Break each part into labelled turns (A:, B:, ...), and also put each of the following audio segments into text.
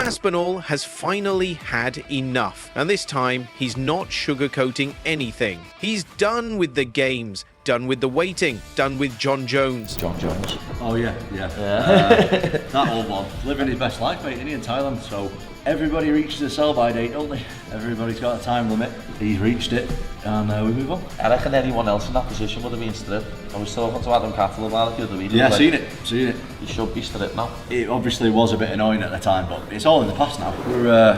A: Aspinall has finally had enough, and this time he's not sugarcoating anything. He's done with the games, done with the waiting, done with Jon Jones.
B: Jon Jones.
C: Oh yeah. That old one, living his best life, mate, isn't he, in Thailand? So everybody reaches a sell-by date, don't they? Everybody's got a time limit. He's reached it, and we move on.
B: I reckon anyone else in that position would have been stripped. I was talking to Adam Cattle about it the other week.
C: Yeah, seen it.
B: He should be stripped now.
C: It obviously was a bit annoying at the time, but it's all in the past now.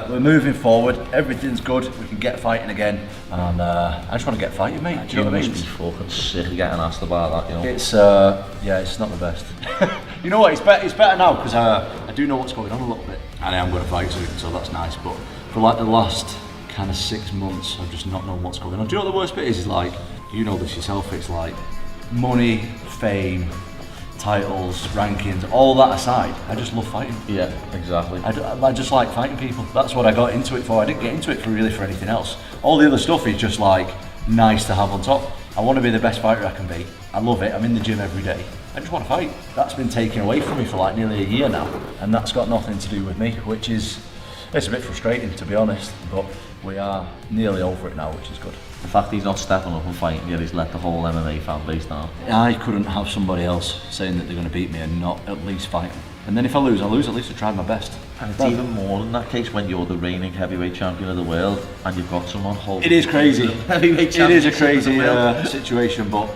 C: We're moving forward. Everything's good. We can get fighting again, and I just want to get fighting, mate. Do you know what I mean?
B: Must be fucking sick of getting asked about that, you know.
C: It's not the best. You know what? It's better now because I do know what's going on a little bit, and I am going to fight soon, so that's nice. But for like the last kind of 6 months, I've just not known what's going on. Do you know what the worst bit is like, you know this yourself, it's like money, fame, titles, rankings, all that aside, I just love fighting.
B: Yeah, exactly.
C: I just like fighting people. That's what I got into it for. I didn't get into it for anything else. All the other stuff is just like nice to have on top. I want to be the best fighter I can be. I love it. I'm in the gym every day. I just want to fight. That's been taken away from me for like nearly a year now, and that's got nothing to do with me, which is, it's a bit frustrating to be honest, but we are nearly over it now, which is good.
B: The fact he's not stepping up and fighting yet, he's let the whole MMA fan base down.
C: I couldn't have somebody else saying that they're going to beat me and not at least fight. And then if I lose, at least I tried my best.
B: And it's even more in that case when you're the reigning heavyweight champion of the world and you've got someone holding.
C: It is crazy.
B: Heavyweight
C: it is a
B: champion
C: crazy situation, but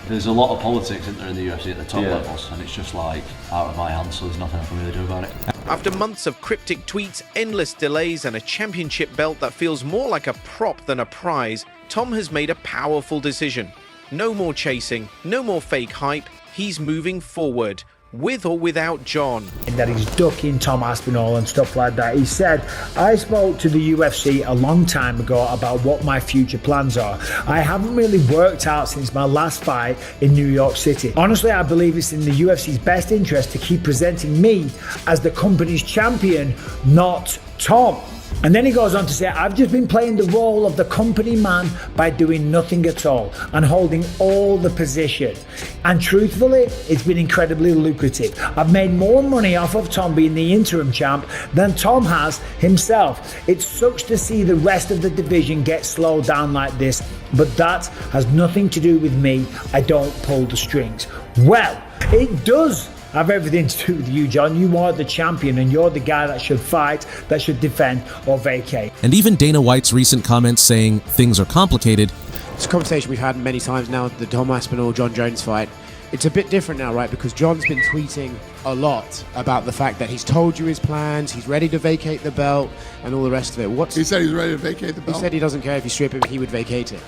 C: there's a lot of politics in there in the UFC at the top levels, and it's just like out of my hands, so there's nothing I can really do about it.
A: After months of cryptic tweets, endless delays, and a championship belt that feels more like a prop than a prize, Tom has made a powerful decision. No more chasing, no more fake hype. He's moving forward, with or without Jon.
D: And that he's ducking Tom Aspinall and stuff like that. He said, I spoke to the UFC a long time ago about what my future plans are. I haven't really worked out since my last fight in New York City. Honestly, I believe it's in the UFC's best interest to keep presenting me as the company's champion, not Tom. And then he goes on to say, I've just been playing the role of the company man by doing nothing at all and holding all the position. And truthfully, it's been incredibly lucrative. I've made more money off of Tom being the interim champ than Tom has himself. It sucks to see the rest of the division get slowed down like this, but that has nothing to do with me. I don't pull the strings. Well, it does have everything to do with you, Jon. You are the champion and you're the guy that should fight, that should defend or vacate.
E: And even Dana White's recent comments saying things are complicated.
F: It's a conversation we've had many times now, the Tom Aspinall-Jon Jones fight. It's a bit different now, right? Because Jon's been tweeting a lot about the fact that he's told you his plans, he's ready to vacate the belt and all the rest of it.
G: He said he's ready to vacate the belt?
F: He said he doesn't care if you strip him, he would vacate it.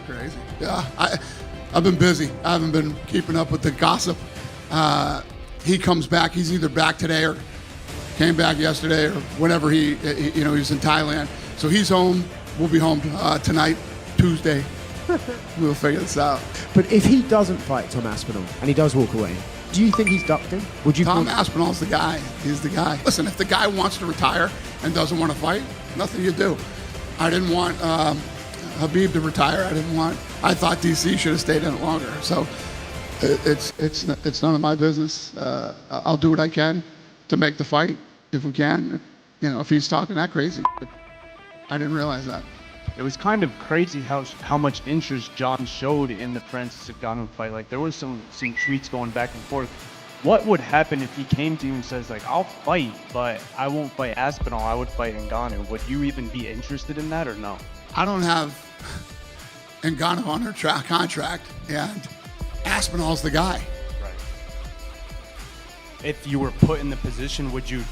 G: Crazy. Yeah, I've been busy. I haven't been keeping up with the gossip. He comes back. He's either back today or came back yesterday or whenever he's in Thailand. So he's home. We'll be home tonight, Tuesday. We'll figure this out.
F: But if he doesn't fight Tom Aspinall and he does walk away, do you think he's ducked him?
G: Tom Aspinall's the guy. He's the guy. Listen, if the guy wants to retire and doesn't want to fight, nothing you do. I didn't want Habib to retire. I thought DC should have stayed in it longer. So it's none of my business. I'll do what I can to make the fight if we can. If he's talking that crazy. I didn't realize that.
H: It was kind of crazy how much interest Jon showed in the Francis Ngannou fight. Like there was some tweets going back and forth. What would happen if he came to you and says like, I'll fight, but I won't fight Aspinall, I would fight Ngannou? Would you even be interested in that or no?
G: I don't have Ngannou on her contract, and Aspinall's the guy.
H: Right. If you were put in the position, would you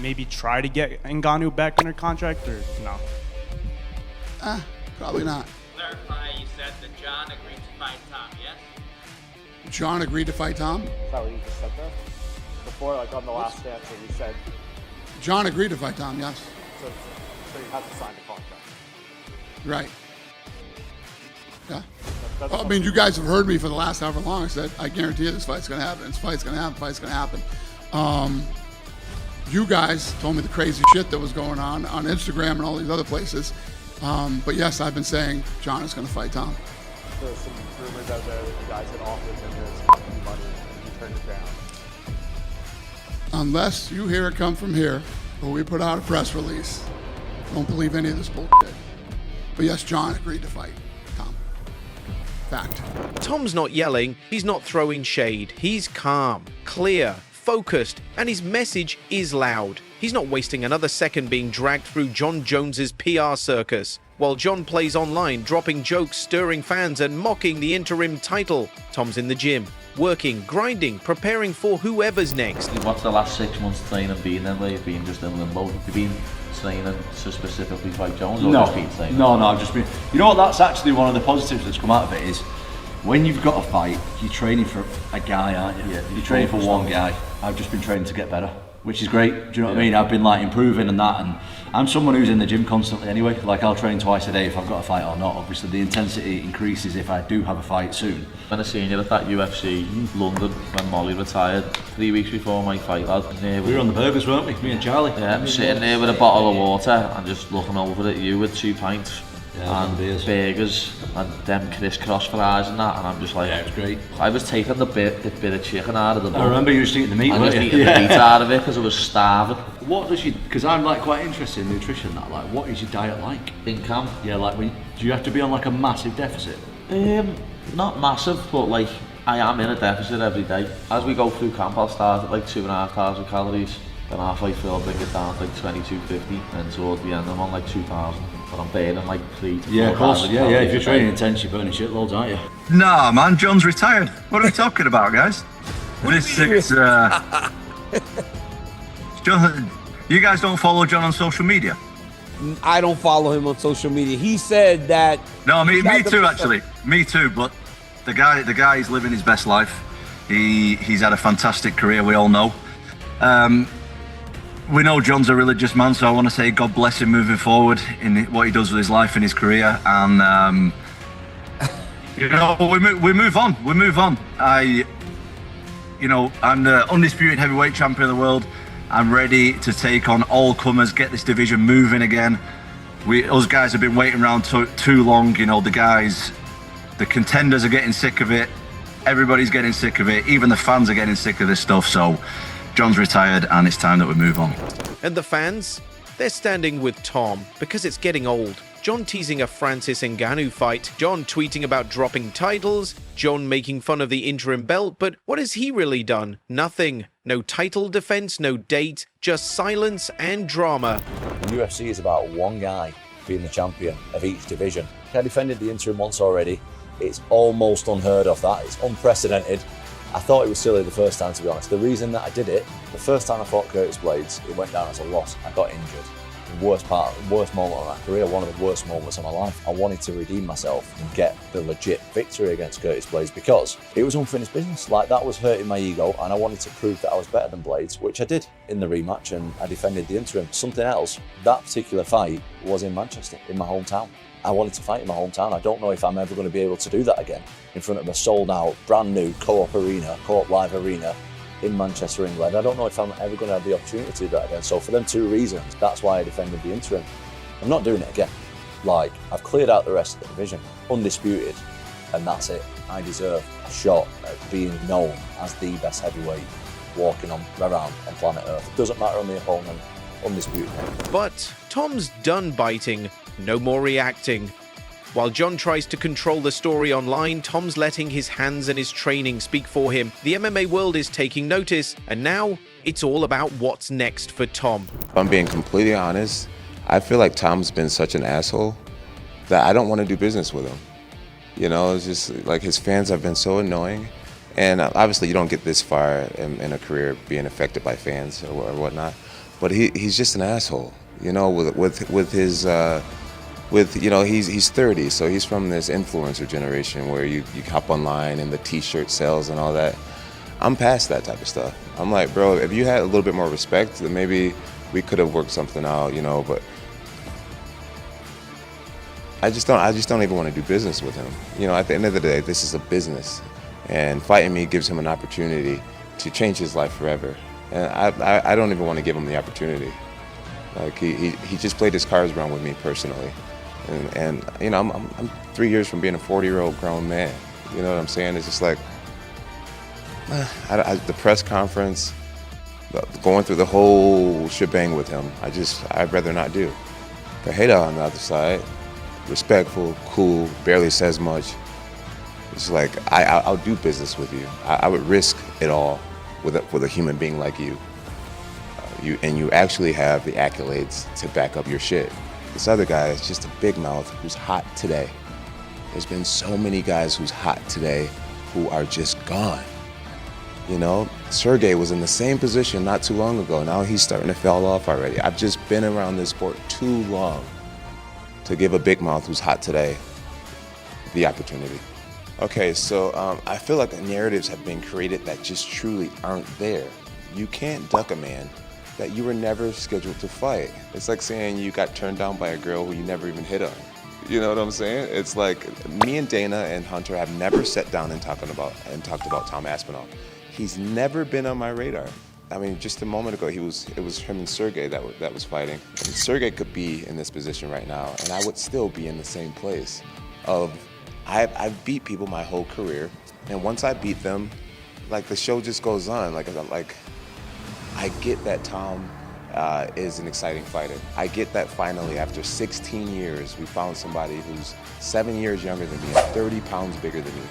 H: maybe try to get Ngannou back in her contract or no?
G: Probably not.
I: Clarify, you said that Jon agreed to fight Tom, yes?
G: Jon agreed to fight Tom?
J: Is that what you just said there? Before, like on the last answer, you said...
G: Jon agreed to fight Tom, yes.
J: So you have to sign the contract.
G: Right. Yeah. I mean, you guys have heard me for the last however long. I said, I guarantee you this fight's going to happen. This fight's going to happen. Fight's going to happen. You guys told me the crazy shit that was going on Instagram and all these other places. But yes, I've been saying Jon is going to fight Tom.
J: There's some rumors out there that you guys had offered him this money and he turned it down.
G: unless you hear it come from here, or we put out a press release, don't believe any of this bullshit. But yes, Jon agreed to fight Tom. Fact.
A: Tom's not yelling, he's not throwing shade. He's calm, clear, focused, and his message is loud. He's not wasting another second being dragged through Jon Jones's PR circus. While Jon plays online, dropping jokes, stirring fans, and mocking the interim title, Tom's in the gym, working, grinding, preparing for whoever's next.
B: What's the last 6 months training been then? Where you've been just in limbo? Have you been training to specifically fight Jones, or just been training?
C: No, I've just been. You know what? That's actually one of the positives that's come out of it is when you've got a fight, you're training for a guy, aren't you? Yeah, you're training for one guy. I've just been training to get better, which is great. Do you know what I mean? I've been like improving and that, and I'm someone who's in the gym constantly anyway. Like I'll train twice a day if I've got a fight or not. Obviously the intensity increases if I do have a fight soon.
B: When I seen you at that UFC London when Molly retired 3 weeks before my fight, lad.
C: We were on the burgers, weren't we? Me and Charlie.
B: Yeah, I'm sitting there with a bottle of water and just looking over at you with 2 pints. And burgers and them crisscross fries and that, and I'm just like,
C: yeah, it was great.
B: I was taking the bit of chicken out of the bowl.
C: I remember you were eating the meat,
B: I was eating the meat out of it because I was starving.
C: What does you, because I'm like quite interested in nutrition, that like, what is your diet like?
B: In camp?
C: Yeah, like, do you have to be on like a massive deficit?
B: Not massive, but like, I am in a deficit every day. As we go through camp, I'll start at like 2,500 calories. Then halfway through, I'll bring it down to like 2,250, and towards the end, I'm on like 2,000. But I'm burning like 3 to 4,000.
C: Yeah, of course. Yeah. If you're training intense, you're burning shitloads, aren't you?
K: Nah, man, Jon's retired. What are we talking about, guys? Jon, you guys don't follow Jon on social media?
L: I don't follow him on social media. He said that.
K: No, me too, actually. Me too. But the guy is living his best life. He's had a fantastic career. We all know. We know Jon's a religious man, so I want to say God bless him moving forward in what he does with his life and his career. And you know, we move on. We move on. I'm the undisputed heavyweight champion of the world. I'm ready to take on all comers, get this division moving again. Us guys have been waiting around too long. You know, the contenders are getting sick of it. Everybody's getting sick of it. Even the fans are getting sick of this stuff. So Jon's retired and it's time that we move on.
A: And the fans? They're standing with Tom because it's getting old. Jon teasing a Francis Ngannou fight, Jon tweeting about dropping titles, Jon making fun of the interim belt, but what has he really done? Nothing. No title defense, no date, just silence and drama.
M: The UFC is about one guy being the champion of each division. I defended the interim once already. It's almost unheard of that. It's unprecedented. I thought it was silly the first time, to be honest. The reason that I did it, the first time I fought Curtis Blades, it went down as a loss. I got injured. The worst moment of my career, one of the worst moments of my life. I wanted to redeem myself and get the legit victory against Curtis Blades because it was unfinished business. Like, that was hurting my ego, and I wanted to prove that I was better than Blades, which I did in the rematch, and I defended the interim. Something else, that particular fight was in Manchester, in my hometown. I wanted to fight in my hometown. I don't know if I'm ever going to be able to do that again in front of a sold-out, brand-new Co-op Live arena in Manchester, England. I don't know if I'm ever going to have the opportunity to do that again. So for them 2 reasons, that's why I defended the interim. I'm not doing it again. Like, I've cleared out the rest of the division, undisputed, and that's it. I deserve a shot at being known as the best heavyweight walking around on planet Earth. It doesn't matter on the opponent, undisputed.
A: But Tom's done biting. No more reacting. While Jon tries to control the story online, Tom's letting his hands and his training speak for him. The MMA world is taking notice, and now it's all about what's next for Tom.
N: If I'm being completely honest, I feel like Tom's been such an asshole that I don't want to do business with him. You know, it's just like his fans have been so annoying. And obviously you don't get this far in a career being affected by fans or whatnot, but he's just an asshole. You know, with his you know, he's 30, so he's from this influencer generation where you hop online and the t-shirt sales and all that. I'm past that type of stuff. I'm like, bro, if you had a little bit more respect, then maybe we could have worked something out, you know, but I just don't even want to do business with him. You know, at the end of the day, this is a business, and fighting me gives him an opportunity to change his life forever. And I don't even want to give him the opportunity. Like, he just played his cards wrong with me personally. And you know, I'm 3 years from being a 40-year-old grown man. You know what I'm saying? It's just like, the press conference, going through the whole shebang with him, I'd rather not do. But Hayden on the other side, respectful, cool, barely says much. It's like, I'll do business with you. I would risk it all with a human being like you. You actually have the accolades to back up your shit. This other guy is just a big mouth who's hot today. There's been so many guys who's hot today who are just gone. You know, Sergey was in the same position not too long ago. Now he's starting to fall off already. I've just been around this sport too long to give a big mouth who's hot today the opportunity. Okay, so I feel like the narratives have been created that just truly aren't there. You can't duck a man that you were never scheduled to fight. It's like saying you got turned down by a girl who you never even hit on. You know what I'm saying? It's like me and Dana and Hunter have never sat down and talked about Tom Aspinall. He's never been on my radar. I mean, just a moment ago, it was him and Sergey that was fighting. I mean, Sergey could be in this position right now, and I would still be in the same place. I've beat people my whole career, and once I beat them, like the show just goes on. Like I get that Tom is an exciting fighter. I get that finally, after 16 years, we found somebody who's 7 years younger than me and 30 pounds bigger than me.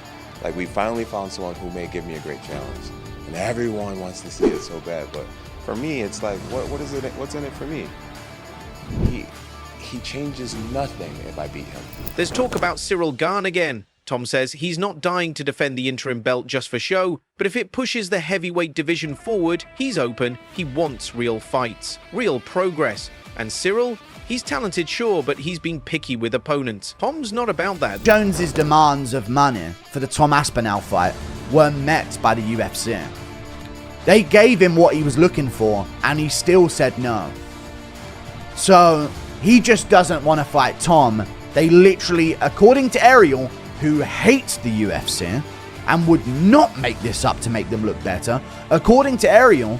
N: Like, we finally found someone who may give me a great challenge. And everyone wants to see it so bad, but for me, it's like, what's in it for me? He changes nothing if I beat him.
A: There's talk about Cyril Gane again. Tom says he's not dying to defend the interim belt just for show, but if it pushes the heavyweight division forward, he's open. He wants real fights, real progress. And Cyril? He's talented, sure, but he's been picky with opponents. Tom's not about that.
O: Jones's demands of money for the Tom Aspinall fight were met by the UFC. They gave him what he was looking for, and he still said no. So, he just doesn't want to fight Tom. They literally, according to Ariel, who hates the UFC, and would not make this up to make them look better, according to Ariel,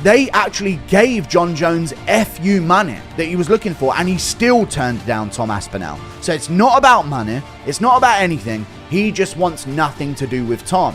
O: they actually gave Jon Jones FU money that he was looking for, and he still turned down Tom Aspinall. So it's not about money, it's not about anything, he just wants nothing to do with Tom.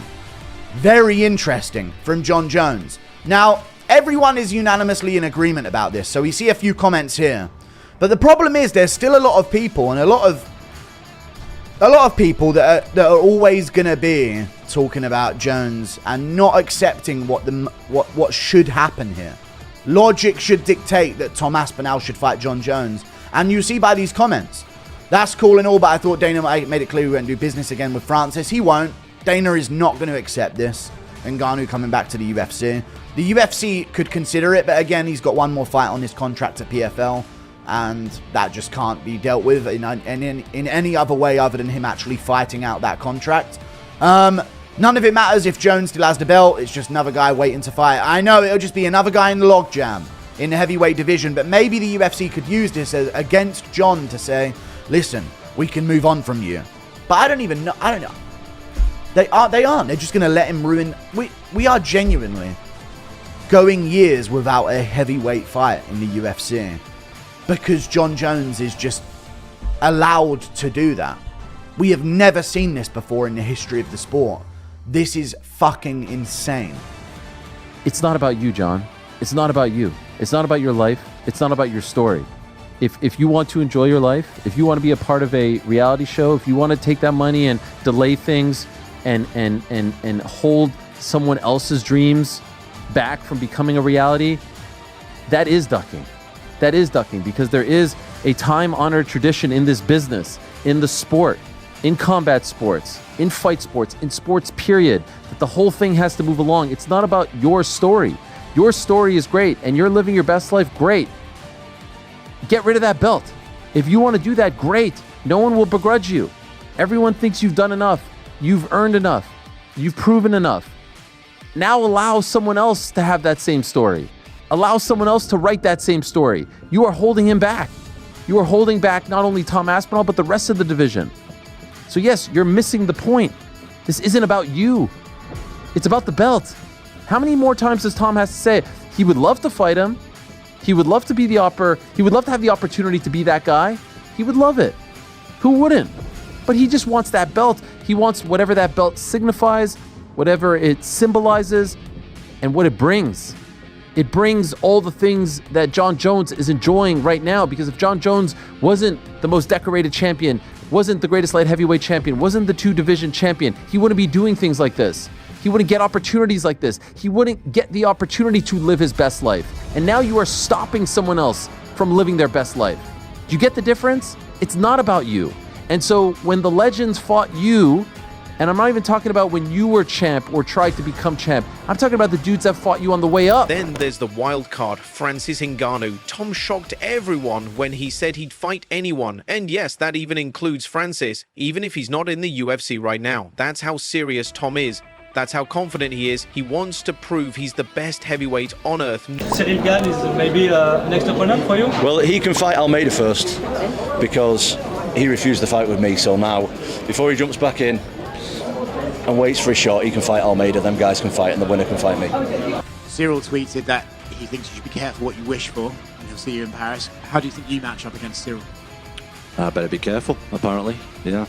O: Very interesting from Jon Jones. Now, everyone is unanimously in agreement about this, so we see a few comments here. But the problem is there's still a lot of people, and a lot of people that are always going to be talking about Jones and not accepting what should happen here. Logic should dictate that Tom Aspinall should fight Jon Jones. And you see by these comments, that's cool and all, but I thought Dana made it clear we wouldn't do business again with Francis. He won't. Dana is not going to accept this. Ngannou coming back to the UFC. The UFC could consider it, but again, he's got one more fight on his contract at PFL. And that just can't be dealt with in any other way other than him actually fighting out that contract. None of it matters if Jones still has the belt. It's just another guy waiting to fight. I know it'll just be another guy in the logjam in the heavyweight division, but maybe the UFC could use this against Jon to say, listen, we can move on from you. But I don't even know. I don't know. They aren't. They're just going to let him ruin. We are genuinely going years without a heavyweight fight in the UFC. Because Jon Jones is just allowed to do that. We have never seen this before in the history of the sport. This is fucking insane.
P: It's not about you, John. It's not about you. It's not about your life. It's not about your story. If you want to enjoy your life, if you want to be a part of a reality show, if you want to take that money and delay things and hold someone else's dreams back from becoming a reality, that is ducking. That is ducking, because there is a time-honored tradition in this business, in the sport, in combat sports, in fight sports, in sports period, that the whole thing has to move along. It's not about your story. Your story is great, and you're living your best life, great. Get rid of that belt. If you want to do that, great. No one will begrudge you. Everyone thinks you've done enough. You've earned enough. You've proven enough. Now allow someone else to have that same story. Allow someone else to write that same story. You are holding him back. You are holding back not only Tom Aspinall, but the rest of the division. So yes, you're missing the point. This isn't about you. It's about the belt. How many more times does Tom have to say, he would love to fight him. He would love to be he would love to have the opportunity to be that guy. He would love it. Who wouldn't? But he just wants that belt. He wants whatever that belt signifies, whatever it symbolizes. and what it brings. It brings all the things that Jon Jones is enjoying right now, because if Jon Jones wasn't the most decorated champion, wasn't the greatest light heavyweight champion, wasn't the 2-division champion, he wouldn't be doing things like this. He wouldn't get opportunities like this. He wouldn't get the opportunity to live his best life. And now you are stopping someone else from living their best life. Do you get the difference? It's not about you. And so when the legends fought you, and I'm not even talking about when you were champ or tried to become champ, I'm talking about the dudes that fought you on the way up.
A: Then there's the wild card, Francis Ngannou. Tom shocked everyone when he said he'd fight anyone. And yes, that even includes Francis, even if he's not in the UFC right now. That's how serious Tom is. That's how confident he is. He wants to prove he's the best heavyweight on earth.
Q: Cyril Gane is maybe next opponent for you?
C: Well, he can fight Almeida first, because he refused to fight with me. So now, before he jumps back in and waits for a shot, he can fight Almeida, them guys can fight, and the winner can fight me.
F: Cyril tweeted that he thinks you should be careful what you wish for, and he'll see you in Paris. How do you think you match up against Cyril?
C: I better be careful, apparently, yeah.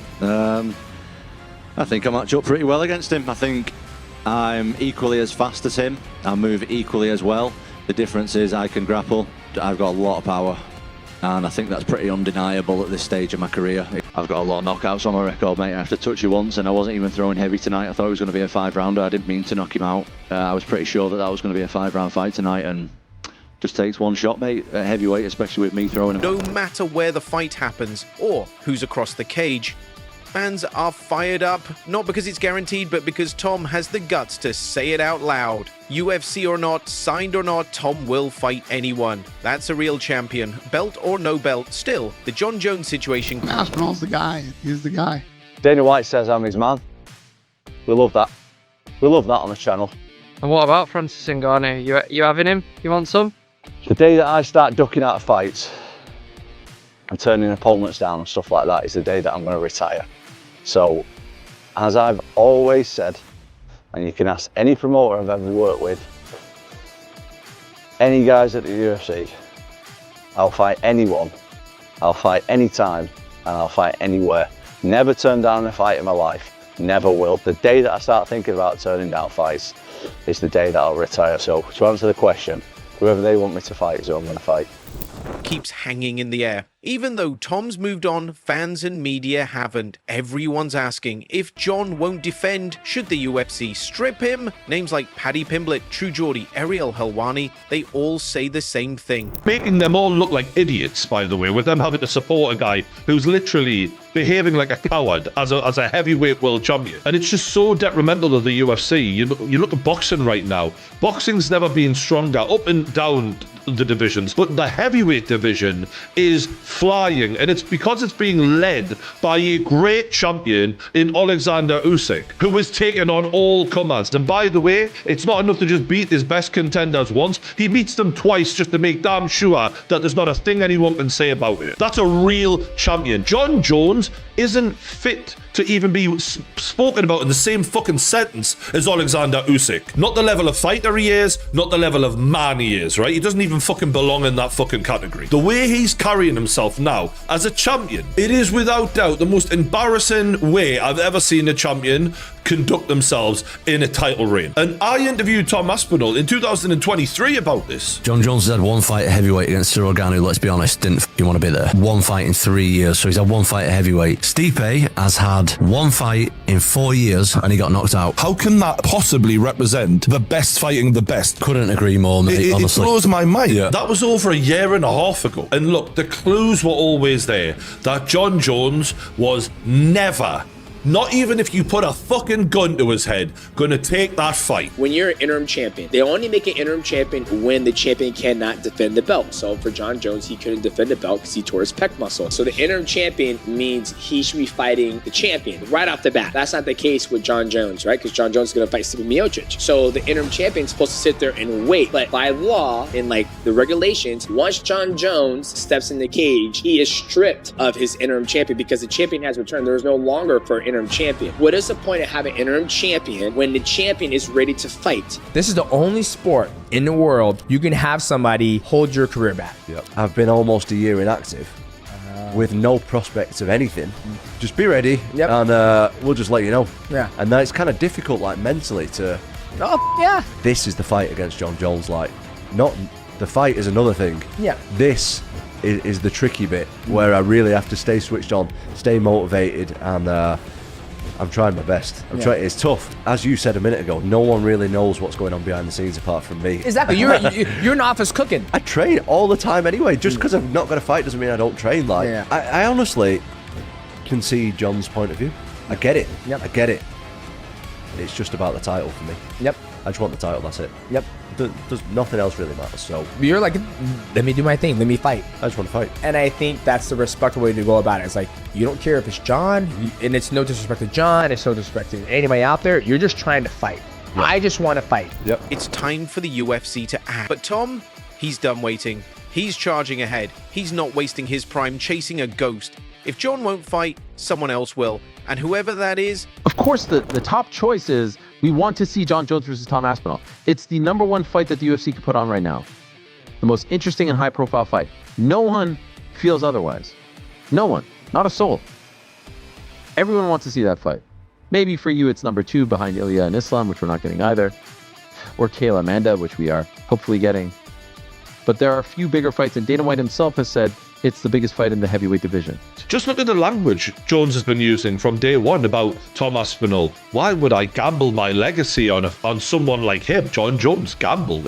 C: I think I match up pretty well against him. I think I'm equally as fast as him. I move equally as well. The difference is I can grapple. I've got a lot of power, and I think that's pretty undeniable at this stage of my career. I've got a lot of knockouts on my record, mate. I have to touch you once, and I wasn't even throwing heavy tonight. I thought it was going to be a 5-rounder. I didn't mean to knock him out. I was pretty sure that that was going to be a 5-round fight tonight, and just takes one shot, mate, at heavyweight, especially with me throwing him.
A: No matter where the fight happens or who's across the cage, fans are fired up, not because it's guaranteed, but because Tom has the guts to say it out loud. UFC or not, signed or not, Tom will fight anyone. That's a real champion. Belt or no belt, still, the Jon Jones situation.
G: Aspinall's the guy. He's the guy.
C: Dana White says I'm his man. We love that. We love that on the channel.
R: And what about Francis Ngannou? You having him? You want some?
C: The day that I start ducking out of fights and turning opponents down and stuff like that is the day that I'm going to retire. So, as I've always said, and you can ask any promoter I've ever worked with, any guys at the UFC, I'll fight anyone, I'll fight anytime, and I'll fight anywhere. Never turn down a fight in my life, never will. The day that I start thinking about turning down fights is the day that I'll retire. So, to answer the question, whoever they want me to fight is who I'm going to fight.
A: Keeps hanging in the air. Even though Tom's moved on, fans and media haven't. Everyone's asking if Jon won't defend. Should the UFC strip him? Names like Paddy Pimblett, True Geordie, Ariel Helwani, they all say the same thing.
S: Making them all look like idiots, by the way, with them having to support a guy who's literally behaving like a coward as a heavyweight world champion. And it's just so detrimental to the UFC. You look at boxing right now. Boxing's never been stronger, up and down the divisions, but the heavyweight division is flying, and it's because it's being led by a great champion in Alexander Usyk, who is taking on all comers. And by the way, it's not enough to just beat his best contenders once. He beats them twice just to make damn sure that there's not a thing anyone can say about it. That's a real champion. Jon Jones isn't fit to even be spoken about in the same fucking sentence as Alexander Usyk. Not the level of fighter he is, not the level of man he is, right? He doesn't even fucking belong in that fucking category. The way he's carrying himself now as a champion, it is without doubt the most embarrassing way I've ever seen a champion conduct themselves in a title reign. And I interviewed Tom Aspinall in 2023 about this.
T: Jon Jones has had one fight at heavyweight against Cyril Gane, who, let's be honest, didn't f***ing want to be there. One fight in 3 years, so he's had one fight at heavyweight. Stipe has had one fight in 4 years and he got knocked out.
S: How can that possibly represent the best fighting the best?
T: Couldn't agree more, mate, honestly.
S: It blows my mind. Yeah. That was over a year and a half ago. And look, the clues were always there that Jon Jones was never, not even if you put a fucking gun to his head, gonna take that fight.
U: When you're an interim champion, they only make an interim champion when the champion cannot defend the belt. So for Jon Jones, he couldn't defend the belt because he tore his pec muscle. So the interim champion means he should be fighting the champion right off the bat. That's not the case with Jon Jones, right? Because Jon Jones is gonna fight Stipe Miocic. So the interim champion is supposed to sit there and wait. But by law, in like the regulations, once Jon Jones steps in the cage, he is stripped of his interim champion because the champion has returned. There is no longer for interim champion. What is the point of having an interim champion when the champion is ready to fight?
V: This is the only sport in the world you can have somebody hold your career back.
W: Yep. I've been almost a year inactive with no prospects of anything. Just be ready, and we'll just let you know.
V: Yeah.
W: And then it's kind of difficult, like mentally, to
D: Oh, yeah.
W: This is the fight against Jon Jones. Like, not the fight is another thing.
D: Yeah.
W: This is the tricky bit where I really have to stay switched on, stay motivated, and I'm trying my best. It's tough. As you said a minute ago, no one really knows what's going on behind the scenes apart from me.
D: Exactly. You're in the office cooking.
W: I train all the time anyway. Just because I've not got a fight doesn't mean I don't train. Like, I honestly can see Jon's point of view. I get it. I get it. It's just about the title for me. I just want the title, that's it. There's nothing else really matters. So
D: you're like, let me do my thing, let me fight.
W: I just want to fight.
D: And I think that's the respectful way to go about it. It's like, you don't care if it's Jon, and it's no disrespect to Jon, it's no disrespect to anybody out there. You're just trying to fight. I just want to fight.
A: It's time for the UFC to act. But Tom, he's done waiting. He's charging ahead. He's not wasting his prime chasing a ghost. If Jon won't fight, someone else will. And whoever that is...
P: Of course, the top choice is we want to see Jon Jones versus Tom Aspinall. It's the #1 fight that the UFC could put on right now. The most interesting and high-profile fight. No one feels otherwise. No one. Not a soul. Everyone wants to see that fight. Maybe for you it's #2 behind Ilya and Islam, which we're not getting either. Or Kayla Amanda, which we are hopefully getting. But there are a few bigger fights, and Dana White himself has said it's the biggest fight in the heavyweight division.
S: Just look at the language Jones has been using from day one about Tom Aspinall. Why would I gamble my legacy on someone like him? Jon Jones, gamble.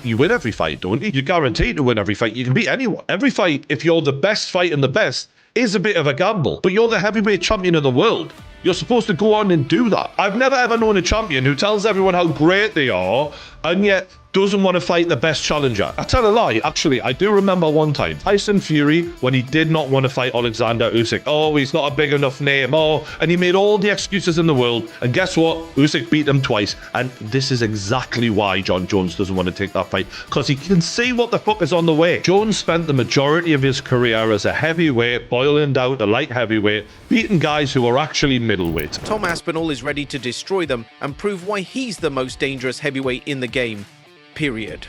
S: You win every fight, don't you? You're guaranteed to win every fight. You can beat anyone. Every fight, if you're the best fighting the best, is a bit of a gamble. But you're the heavyweight champion of the world. You're supposed to go on and do that. I've never ever known a champion who tells everyone how great they are and yet doesn't want to fight the best challenger. I tell a lie, actually, I do remember one time, Tyson Fury, when he did not want to fight Alexander Usyk. Oh, he's not a big enough name. Oh, and he made all the excuses in the world. And guess what? Usyk beat him twice. And this is exactly why Jon Jones doesn't want to take that fight, because he can see what the fuck is on the way. Jones spent the majority of his career as a heavyweight, boiling down to light heavyweight, beating guys who are actually middleweight.
A: Tom Aspinall is ready to destroy them and prove why he's the most dangerous heavyweight in the game. Period.